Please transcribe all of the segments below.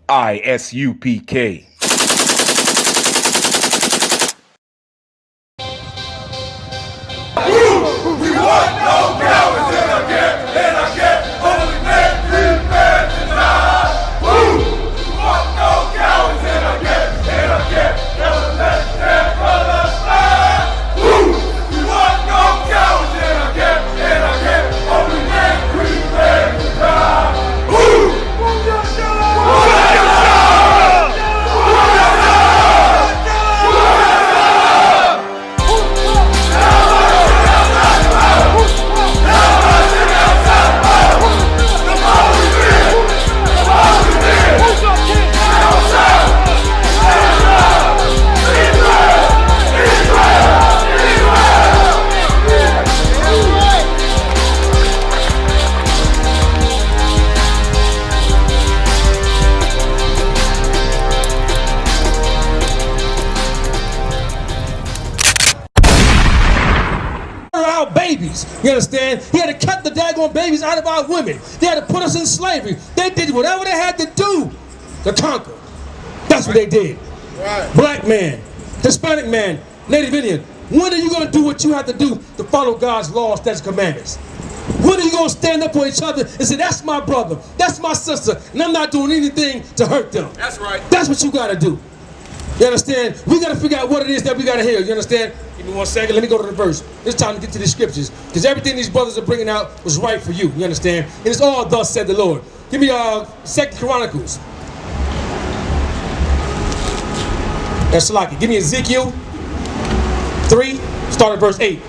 I.S.U.P.K. We want no cowards in our camp, in our camp. Only men prepare to die. We want no cowards in our camp, in our camp. Never let their brothers die. We want no cowards in our camp, in our camp. Only men prepare to die. Babies, you understand? He had to cut the daggone babies out of our women. They had to put us in slavery. They did whatever they had to do to conquer. That's what they did. Right. Black man, Hispanic man, Native Indian. When are you going to do what you have to do to follow God's laws, statutes, commandments? When are you going to stand up for each other and say, that's my brother, that's my sister, and I'm not doing anything to hurt them? That's right. That's what you got to do. You understand? We got to figure out what it is that we got to hear. You understand? Give me 1 second. Let me go to the verse. It's time to get to the scriptures. Because everything these brothers are bringing out was right for you. You understand? And it's all thus said the Lord. Give me 2 Chronicles. That's Shalaki. Give me Ezekiel 3. Start at verse 8.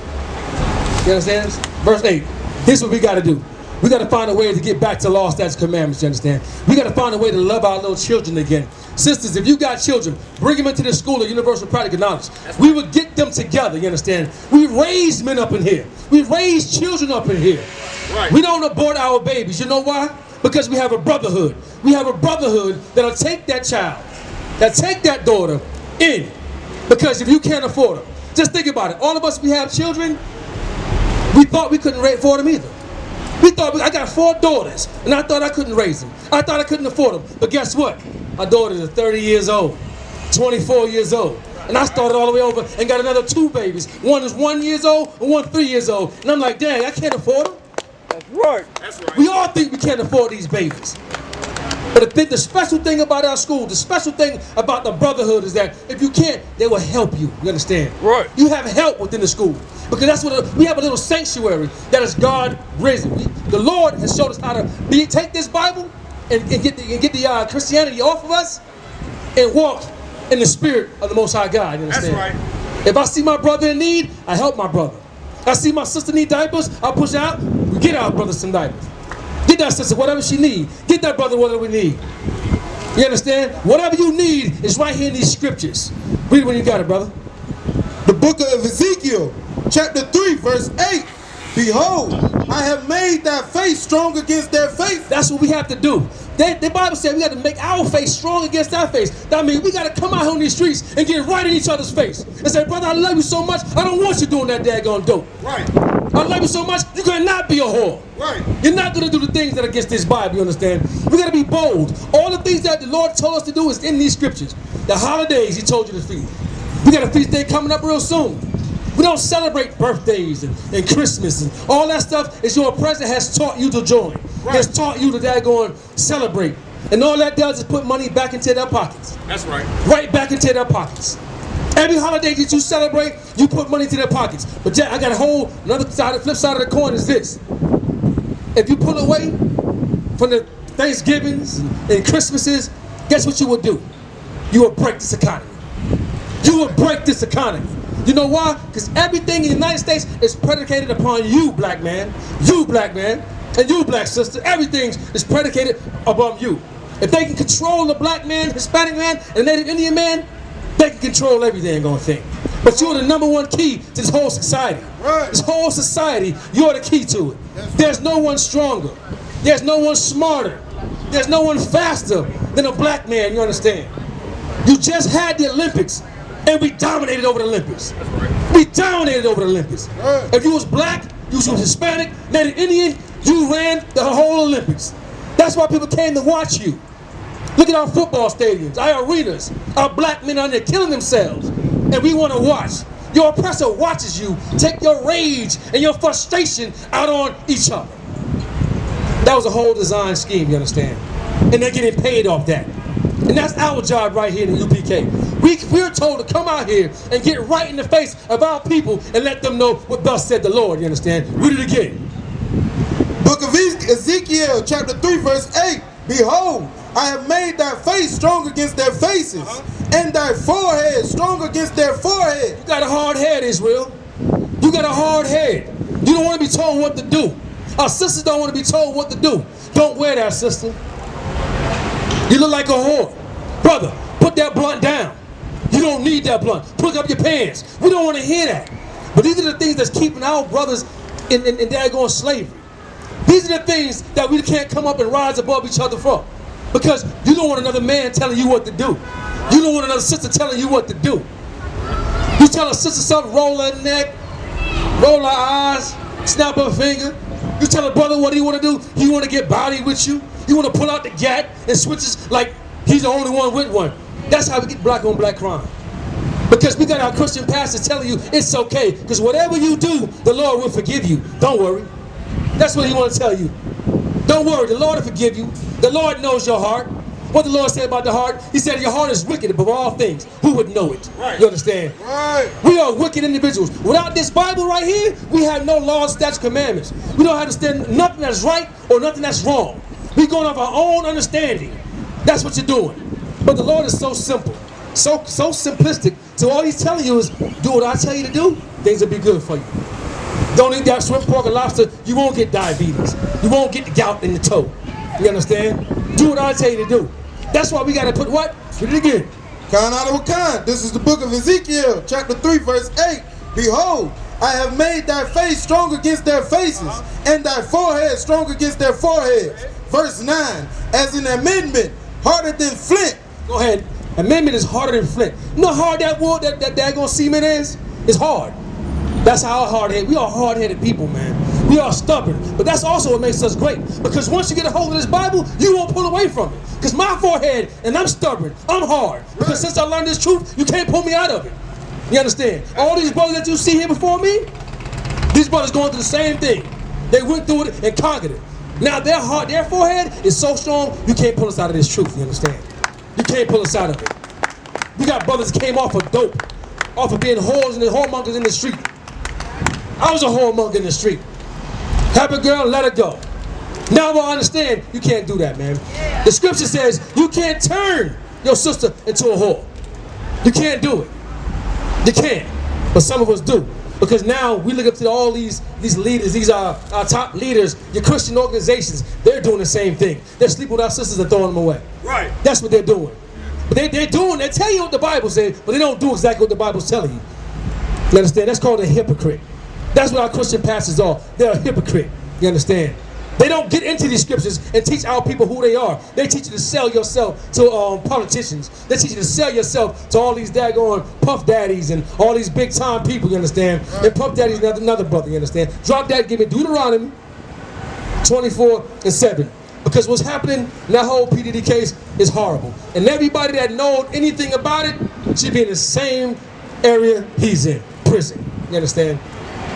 You understand? Verse 8. Here's what we got to do. We got to find a way to get back to law, statutes, commandments, you understand? We got to find a way to love our little children again. Sisters, if you got children, bring them into the school of universal practical knowledge. We would get them together, you understand? We raise men up in here. We raise children up in here. Right. We don't abort our babies. You know why? Because we have a brotherhood. We have a brotherhood that'll take that child, that'll take that daughter in. Because if you can't afford them, just think about it. All of us, we have children, we thought we couldn't afford them either. We thought, I got 4 daughters, and I thought I couldn't raise them. I thought I couldn't afford them. But guess what? My daughters are 30 years old, 24 years old. And I started all the way over and got another 2 babies. One is 1 year old and one 3 years old. And I'm like, dang, I can't afford them. That's right. That's right. We all think we can't afford these babies. But the special thing about our school, the special thing about the brotherhood is that if you can't, they will help you. You understand? Right. You have help within the school. Because that's what we have, a little sanctuary that is God risen. The Lord has showed us how to take this Bible and get the Christianity off of us and walk in the spirit of the Most High God. You understand? That's right. If I see my brother in need, I help my brother. I see my sister need diapers, I push out, we get our brother some diapers. Get that sister whatever she need. Get that brother whatever we need. You understand? Whatever you need is right here in these scriptures. Read it when you got it, brother. The book of Ezekiel, chapter 3, verse 8. Behold, I have made thy face strong against their face. That's what we have to do. The Bible said we got to make our face strong against our face. That means we got to come out here on these streets and get right in each other's face. And say, brother, I love you so much, I don't want you doing that daggone dope. Right. I love you so much, you're going to not be a whore. Right. You're not going to do the things that are against this Bible, you understand? We got to be bold. All the things that the Lord told us to do is in these scriptures. The holidays, He told you to feed. We got a feast day coming up real soon. We don't celebrate birthdays and Christmas and all that stuff. Is your president has taught you to join. Right. Has taught you to daggone celebrate. And all that does is put money back into their pockets. That's right. Right back into their pockets. Every holiday that you celebrate, you put money into their pockets. But I got a whole another side, the flip side of the coin is this. If you pull away from the Thanksgivings and Christmases, guess what you will do? You will break this economy. You will break this economy. You know why? Because everything in the United States is predicated upon you, black man, and you, black sister. Everything is predicated upon you. If they can control the black man, Hispanic man, and Native Indian man, they can control everything on thing. But you're the #1 key to this whole society. Right. This whole society, you're the key to it. There's no one stronger. There's no one smarter. There's no one faster than a black man, you understand? You just had the Olympics. And we dominated over the Olympics. We dominated over the Olympics. If you was black, you was Hispanic, Native Indian, you ran the whole Olympics. That's why people came to watch you. Look at our football stadiums, our arenas. Our black men are there killing themselves. And we want to watch. Your oppressor watches you take your rage and your frustration out on each other. That was a whole design scheme, you understand? And they're getting paid off that. And that's our job right here in the UPK. We're told to come out here and get right in the face of our people and let them know what thus said the Lord, you understand? Read it again. Book of Ezekiel, chapter 3, verse 8. Behold, I have made thy face strong against their faces, and thy forehead strong against their forehead. You got a hard head, Israel. You got a hard head. You don't want to be told what to do. Our sisters don't want to be told what to do. Don't wear that, sister. You look like a whore. Brother, put that blunt down. You don't need that blunt. Put up your pants. We don't want to hear that. But these are the things that's keeping our brothers in daggone slavery. These are the things that we can't come up and rise above each other for. Because you don't want another man telling you what to do. You don't want another sister telling you what to do. You tell a sister something, roll her neck, roll her eyes, snap her finger. You tell a brother what he want to do. He want to get body with you. You want to pull out the gat and switches like he's the only one with one. That's how we get black on black crime. Because we got our Christian pastors telling you it's okay. Because whatever you do, the Lord will forgive you. Don't worry. That's what he want to tell you. Don't worry, the Lord will forgive you. The Lord knows your heart. What the Lord said about the heart, he said your heart is wicked above all things. Who would know it? Right. You understand? Right. We are wicked individuals. Without this Bible right here, we have no laws, statutes, commandments. We don't understand nothing that's right or nothing that's wrong. We're going off our own understanding. That's what you're doing. But the Lord is so simple, so simplistic. So all he's telling you is, do what I tell you to do, things will be good for you. Don't eat that shrimp, pork, and lobster, you won't get diabetes. You won't get the gout in the toe. You understand? Do what I tell you to do. That's why we got to put what? Read it again. Kind out of a kind. This is the book of Ezekiel, chapter 3, verse 8. Behold, I have made thy face strong against their faces, and thy forehead strong against their foreheads. Verse 9, as an amendment, harder than flint. Go ahead. Amendment is harder than flint. You know how hard that wood, that daggone cement is? It's hard. That's how hard-headed. We are hard-headed people, man. We are stubborn. But that's also what makes us great. Because once you get a hold of this Bible, you won't pull away from it. Because my forehead, and I'm stubborn, I'm hard. Because since I learned this truth, you can't pull me out of it. You understand? All these brothers that you see here before me, these brothers going through the same thing. They went through it and conquered it. Now their heart, their forehead is so strong, you can't pull us out of this truth, you understand? You can't pull us out of it. We got brothers that came off of dope, off of being whores and whoremongers in the street. I was a whoremonger in the street. Happy girl, let her go. Now I understand you can't do that, man. The scripture says you can't turn your sister into a whore. You can't do it. You can't. But some of us do. Because now we look up to all these leaders, these are our top leaders, your Christian organizations, they're doing the same thing. They're sleeping with our sisters and throwing them away. Right. That's what they're doing. But they tell you what the Bible says, but they don't do exactly what the Bible's telling you. You understand? That's called a hypocrite. That's what our Christian pastors are. They're a hypocrite. You understand? They don't get into these scriptures and teach our people who they are. They teach you to sell yourself to politicians. They teach you to sell yourself to all these daggone puff daddies and all these big time people, you understand? And puff daddy's another brother, you understand? Drop that, give me Deuteronomy 24:7. Because what's happening in that whole PDD case is horrible. And everybody that knows anything about it should be in the same area he's in, prison. You understand?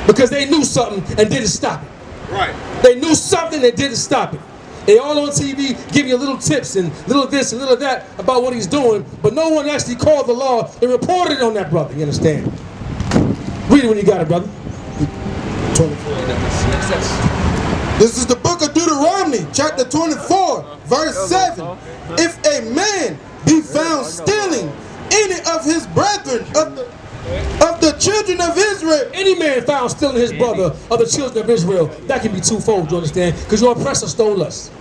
Because they knew something and didn't stop it. Right. They knew something and didn't stop it. They all on TV giving you little tips and little this and little that about what he's doing, but no one actually called the law and reported it on that brother. You understand? Read it when you got it, brother. 24. This is the book of Deuteronomy, chapter 24, verse 7. If a man be found stealing any of his brethren of the children of Israel. Any man found stealing his brother of the children of Israel, that can be twofold, you understand? Because your oppressor stole us.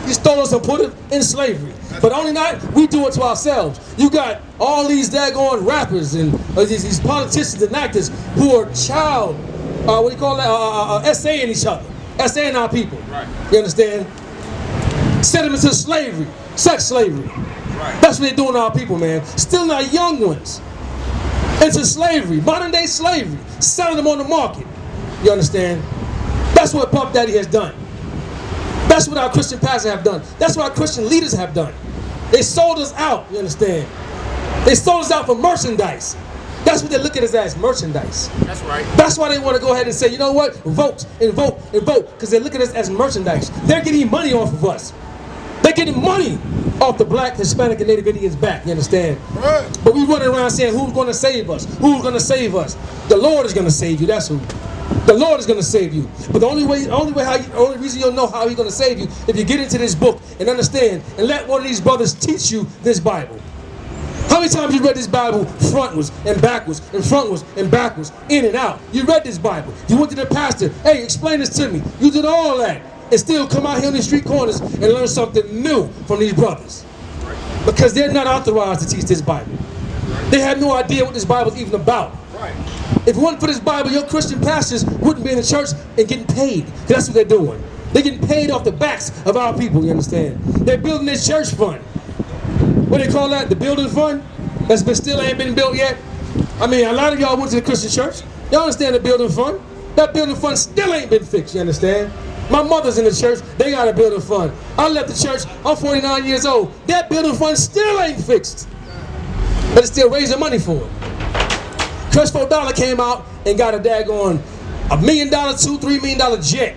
He stole us and put us in slavery. But only not, we do it to ourselves. You got all these daggone rappers and these politicians and actors who are essaying each other. Essaying our people. Right. You understand? Send them into slavery, sex slavery. Right. That's what they're doing to our people, man. Stealing our young ones into slavery, modern day slavery, selling them on the market. You understand? That's what Puff Daddy has done. That's what our Christian pastors have done. That's what our Christian leaders have done. They sold us out, you understand? They sold us out for merchandise. That's what they look at us as, merchandise. That's right. That's why they want to go ahead and say, you know what, vote and vote and vote, because they look at us as merchandise. They're getting money off of us. They're getting money off the black, Hispanic, and Native Indians' back, you understand? Right. But we running around saying, who's going to save us? Who's going to save us? The Lord is going to save you, that's who. The Lord is going to save you. But the only reason you'll know how he's going to save you, if you get into this book and understand, and let one of these brothers teach you this Bible. How many times you read this Bible frontwards and backwards and frontwards and backwards, in and out? You read this Bible. You went to the pastor. Hey, explain this to me. You did all that and still come out here on these street corners and learn something new from these brothers. Because they're not authorized to teach this Bible. They have no idea what this Bible is even about. Right. If it wasn't for this Bible, your Christian pastors wouldn't be in the church and getting paid. That's what they're doing. They're getting paid off the backs of our people, you understand? They're building this church fund. What do they call that? The building fund? That's still ain't been built yet? I mean, a lot of y'all went to the Christian church. Y'all understand the building fund? That building fund still ain't been fixed, you understand? My mother's in the church. They got a building fund. I left the church. I'm 49 years old. That building fund still ain't fixed. But it's still raising money for it. Crespo Dollar came out and got a daggone $1 million, $2, $3 million jet.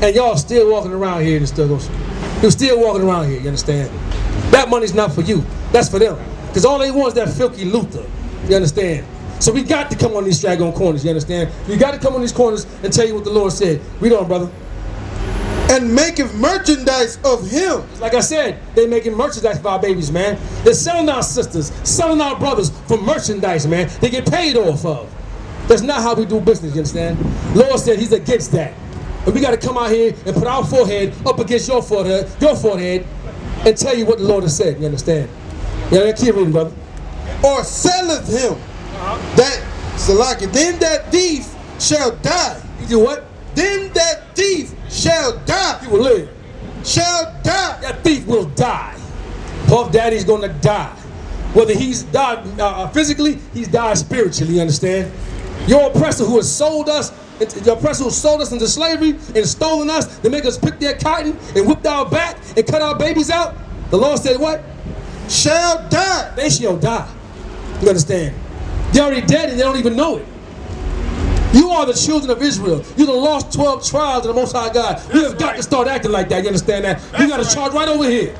And y'all still walking around here and you're still walking around here, you understand? That money's not for you. That's for them. Because all they want is that filthy Luther. You understand? So we got to come on these straggling corners, you understand? We got to come on these corners and tell you what the Lord said. Read on, brother. And maketh merchandise of him. Like I said, they making merchandise for our babies, man. They're selling our sisters, selling our brothers for merchandise, man. They get paid off of. That's not how we do business, you understand? Lord said he's against that. And we got to come out here and put our forehead up against your forehead, and tell you what the Lord has said, you understand? Yeah, keep reading, brother. Or selleth him, that, Salaki, then that thief shall die. You do what? Then that thief shall die. He will live. Shall die. That thief will die. Puff Daddy's going to die. Whether he's died physically, he's died spiritually, you understand? Your oppressor who has sold us, the oppressor who sold us into slavery and stolen us to make us pick their cotton and whipped our back and cut our babies out, the Lord said what? Shall die. They shall die. You understand? They're already dead and they don't even know it. You are the children of Israel. You're the lost 12 tribes of the Most High God. We have got to start acting like that. You understand that? You got to charge right over here.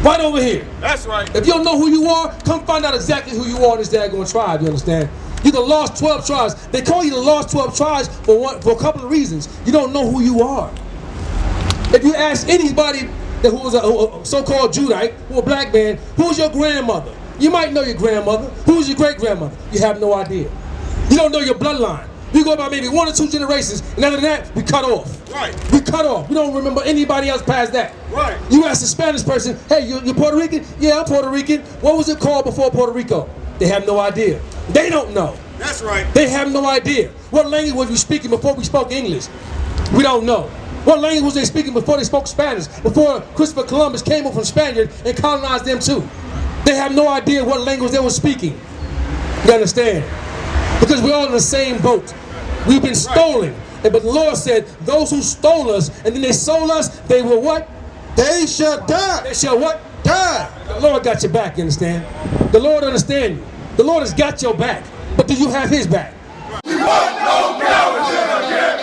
Right over here. That's right. If you don't know who you are, come find out exactly who you are in this daggone tribe. You understand? You're the lost 12 tribes. They call you the lost 12 tribes for a couple of reasons. You don't know who you are. If you ask anybody who was a so-called Judite, who a black man, who's your grandmother? You might know your grandmother. Who's your great-grandmother? You have no idea. You don't know your bloodline. You go by maybe 1 or 2 generations, and other than that, we cut off. Right. We cut off. We don't remember anybody else past that. Right. You ask a Spanish person, hey, you're Puerto Rican? Yeah, I'm Puerto Rican. What was it called before Puerto Rico? They have no idea. They don't know. That's right. They have no idea. What language were you speaking before we spoke English? We don't know. What language was they speaking before they spoke Spanish? Before Christopher Columbus came over from Spaniard and colonized them too? They have no idea what language they were speaking. You understand? Because we're all in the same boat. We've been stolen. But the Lord said, those who stole us and then they sold us, they will what? They shall die. They shall what? Die. The Lord got your back, you understand? The Lord understands you. The Lord has got your back. But do you have his back? We want no cowards in our camp,